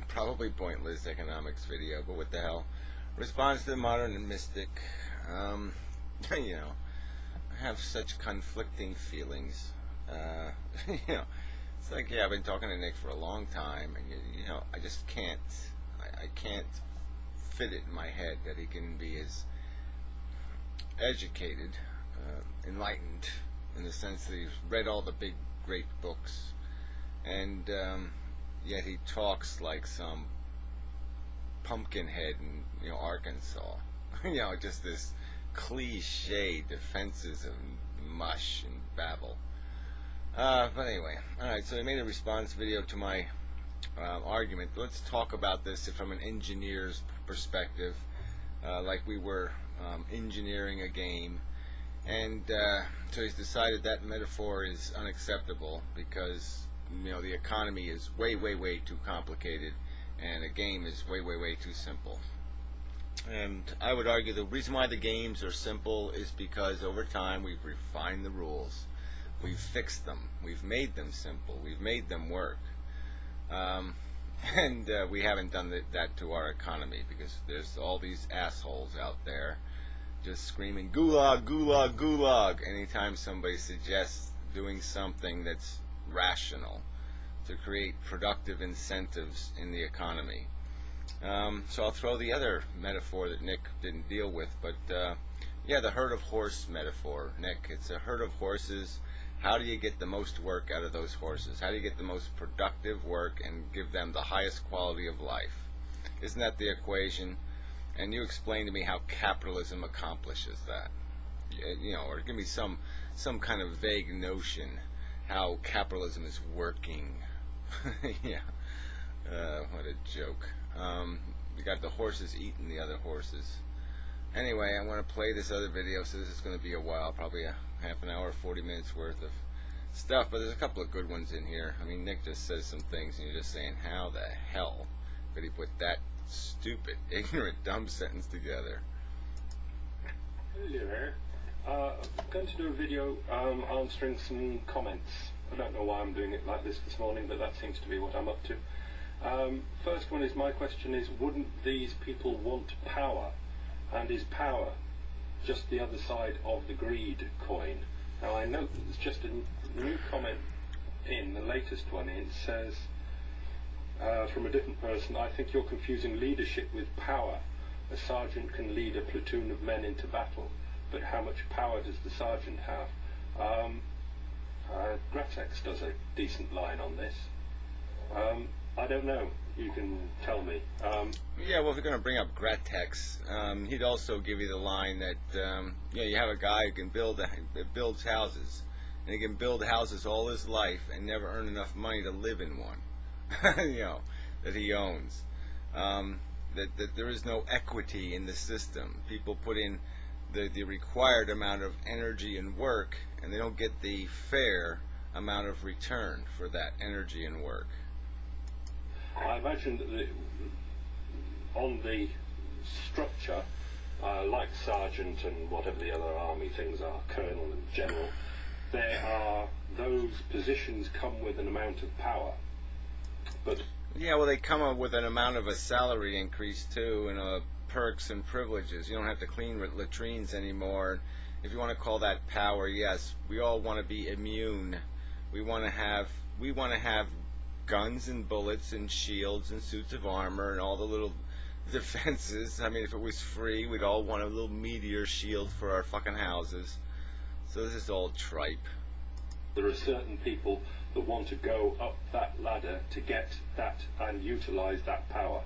Probably pointless economics video, but what the hell. Response to the modern and mystic. You know, I have such conflicting feelings. You know, it's like, yeah, I've been talking to Nick for a long time, and you know, I just can't, I can't fit it in my head that he can be as educated, enlightened, in the sense that he's read all the big, great books, and yet he talks like some pumpkinhead in, you know, Arkansas. You know, just this cliche defenses of mush and babble. But anyway, alright, so I made a response video to my argument. Let's talk about this from an engineer's perspective, like we were engineering a game. And so he's decided that metaphor is unacceptable because, you know, the economy is way, way, way too complicated, and a game is way, way, way too simple. And I would argue the reason why the games are simple is because over time we've refined the rules. We've fixed them. We've made them simple. We've made them work. And we haven't done that to our economy because there's all these assholes out there just screaming gulag, gulag, gulag anytime somebody suggests doing something that's rational to create productive incentives in the economy. So I'll throw the other metaphor that Nick didn't deal with, but yeah, the herd of horse metaphor. Nick, it's a herd of horses. How do you get the most work out of those horses? How do you get the most productive work and give them the highest quality of life? Isn't that the equation? And you explain to me how capitalism accomplishes that. You know, or give me some kind of vague notion how capitalism is working. Yeah. What a joke. You got the horses eating the other horses. Anyway, I want to play this other video, so this is going to be a while, probably a half an hour, 40 minutes worth of stuff, but there's a couple of good ones in here. I mean, Nick just says some things, and you're just saying, how the hell could he put that stupid, ignorant, dumb sentence together? Hello there. I'm going to do a video answering some comments. I don't know why I'm doing it like this morning, but that seems to be what I'm up to. First one is, my question is, wouldn't these people want power? And is power just the other side of the greed coin? Now I note that there's just a new comment in the latest one. It says, from a different person, I think you're confusing leadership with power. A sergeant can lead a platoon of men into battle, but how much power does the sergeant have? Gratex does a decent line on this. I don't know. You can tell me. Yeah, well, if you're going to bring up Gratex, he'd also give you the line that you know, you have a guy who can builds houses, and he can build houses all his life and never earn enough money to live in one. You know, that he owns. That there is no equity in the system. People put in the required amount of energy and work, and they don't get the fair amount of return for that energy and work. I imagine that on the structure, like sergeant and whatever the other army things are, colonel and general, those positions come with an amount of power. But yeah, well, they come up with an amount of a salary increase too, and perks and privileges. You don't have to clean latrines anymore. If you want to call that power, yes, we all want to be immune. We want to have guns and bullets and shields and suits of armor and all the little defenses. I mean, if it was free, we'd all want a little meteor shield for our fucking houses. So this is all tripe. There are certain people that want to go up that ladder to get that and utilize that power.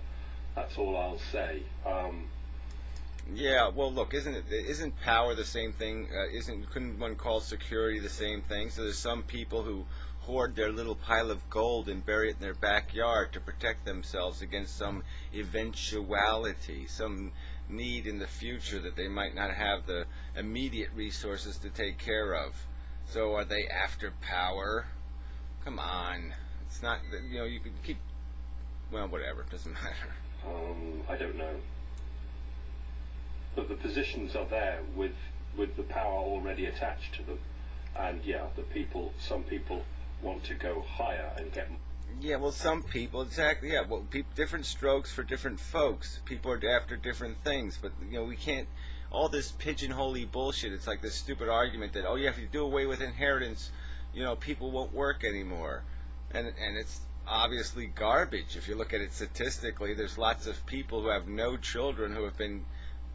That's all I'll say. Yeah, well, look, isn't power the same thing? Couldn't one call security the same thing? So there's some people who hoard their little pile of gold and bury it in their backyard to protect themselves against some eventuality, some need in the future that they might not have the immediate resources to take care of. So are they after power? Come on. It's not, you know, you could keep, well, whatever, it doesn't matter. I don't know. But the positions are there with the power already attached to them. And yeah, some people want to go higher and get. Yeah, well, some people, exactly, yeah, well, different strokes for different folks. People are after different things, but, we can't, all this pigeonholy bullshit, it's like this stupid argument that, oh, yeah, if you do away with inheritance, people won't work anymore. And it's obviously garbage. If you look at it statistically, there's lots of people who have no children who have been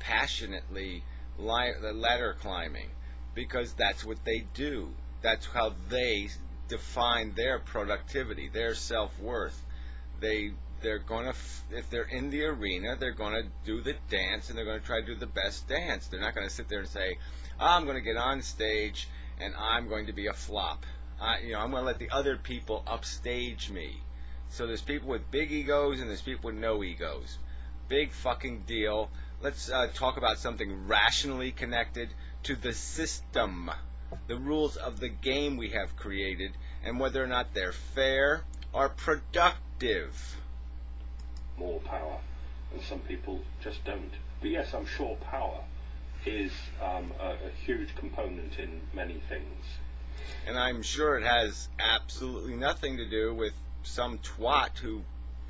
passionately ladder climbing because that's what they do. That's how they define their productivity, their self-worth. They're going to, if they're in the arena, they're going to do the dance and they're going to try to do the best dance. They're not going to sit there and say, I'm going to get on stage and I'm going to be a flop. I'm going to let the other people upstage me. So there's people with big egos and there's people with no egos. Big fucking deal. Let's talk about something rationally connected to the system, the rules of the game we have created, and whether or not they're fair or productive. More power, and some people just don't. But yes, I'm sure power is a huge component in many things. And I'm sure it has absolutely nothing to do with some twat who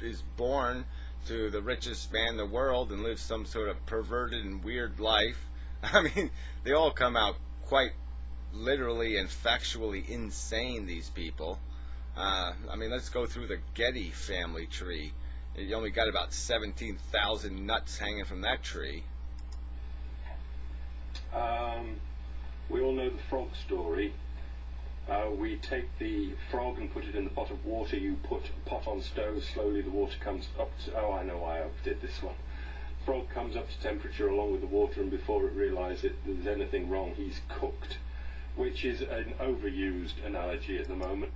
is born to the richest man in the world and lives some sort of perverted and weird life. I mean, they all come out quite literally and factually insane, these people. Let's go through the Getty family tree. You only got about 17,000 nuts hanging from that tree. We all know the frog story. We take the frog and put it in the pot of water. You put a pot on stove, slowly the water comes up to... Oh, I know why I did this one. Frog comes up to temperature along with the water, and before it realises there's anything wrong, he's cooked. Which is an overused analogy at the moment.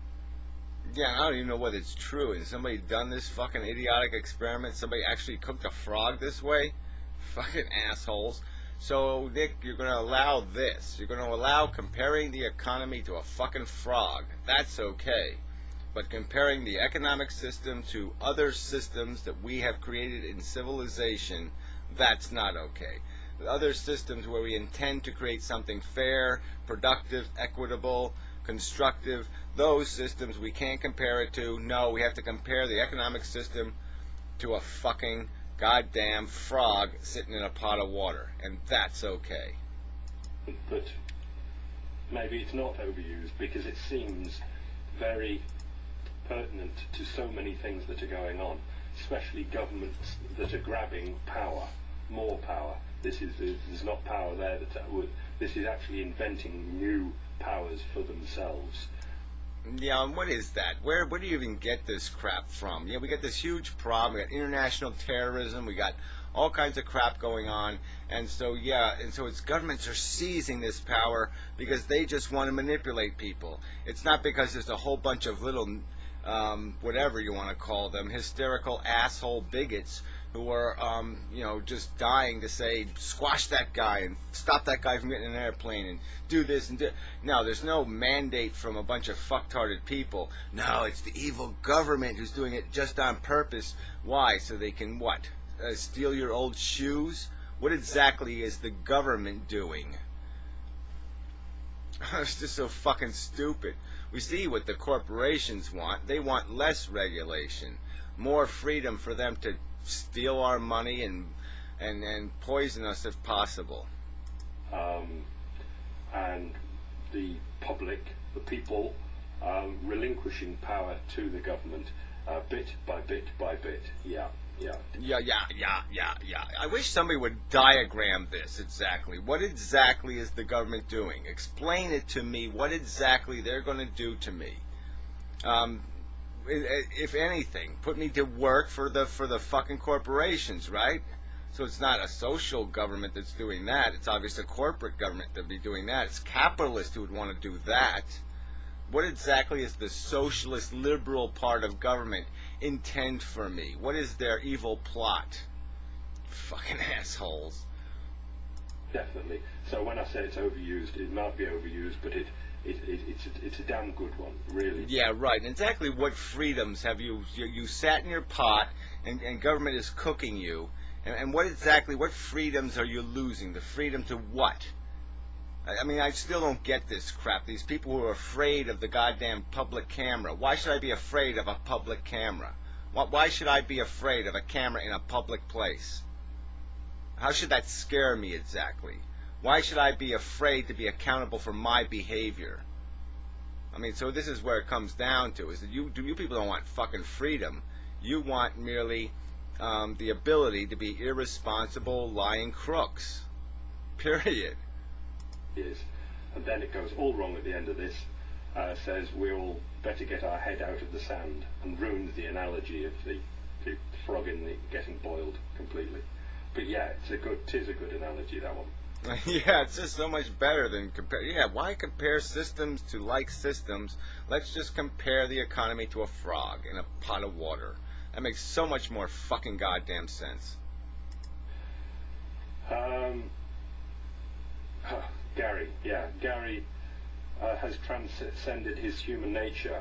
Yeah, I don't even know whether it's true. Has somebody done this fucking idiotic experiment? Somebody actually cooked a frog this way? Fucking assholes. So, Nick, you're going to allow this. You're going to allow comparing the economy to a fucking frog. That's okay. But comparing the economic system to other systems that we have created in civilization, that's not okay. Other systems where we intend to create something fair, productive, equitable, constructive, those systems we can't compare it to. No, we have to compare the economic system to a fucking goddamn frog sitting in a pot of water, and that's okay. But maybe it's not overused because it seems very pertinent to so many things that are going on, especially governments that are grabbing power, more power. This is not power there. This is actually inventing new powers for themselves. Yeah, and what is that? Where do you even get this crap from? Yeah, we got this huge problem. We got international terrorism. We got all kinds of crap going on. And so it's governments are seizing this power because they just want to manipulate people. It's not because there's a whole bunch of little, whatever you want to call them, hysterical asshole bigots who are, just dying to say, squash that guy and stop that guy from getting in an airplane and do this and do... No, there's no mandate from a bunch of fucktarded people. No, it's the evil government who's doing it just on purpose. Why? So they can, what? Steal your old shoes? What exactly is the government doing? It's just so fucking stupid. We see what the corporations want. They want less regulation, more freedom for them to steal our money and poison us if possible. And the public, the people, relinquishing power to the government, bit by bit by bit. Yeah. I wish somebody would diagram this exactly. What exactly is the government doing? Explain it to me. What exactly they're going to do to me? If anything, put me to work for the fucking corporations, right? So it's not a social government that's doing that. It's obviously a corporate government that'd be doing that. It's capitalists who would want to do that. What exactly is the socialist liberal part of government intend for me? What is their evil plot? Fucking assholes. Definitely. So when I say it's overused, it might be overused, but it's a damn good one, really. Yeah, right. And exactly what freedoms have you sat in your pot and government is cooking you, and what freedoms are you losing? The freedom to what? I mean, I still don't get this crap. These people who are afraid of the goddamn public camera. Why should I be afraid of a public camera? Why should I be afraid of a camera in a public place? How should that scare me exactly? Why should I be afraid to be accountable for my behavior? I mean, so this is where it comes down to, is that you people don't want fucking freedom. You want merely the ability to be irresponsible, lying crooks. Period. Is, and then it goes all wrong at the end of this. Says we all better get our head out of the sand, and ruins the analogy of the frog in the getting boiled completely. But yeah, tis a good analogy, that one. Yeah, it's just so much better than compare. Yeah, why compare systems to like systems? Let's just compare the economy to a frog in a pot of water. That makes so much more fucking goddamn sense. Gary has transcended his human nature.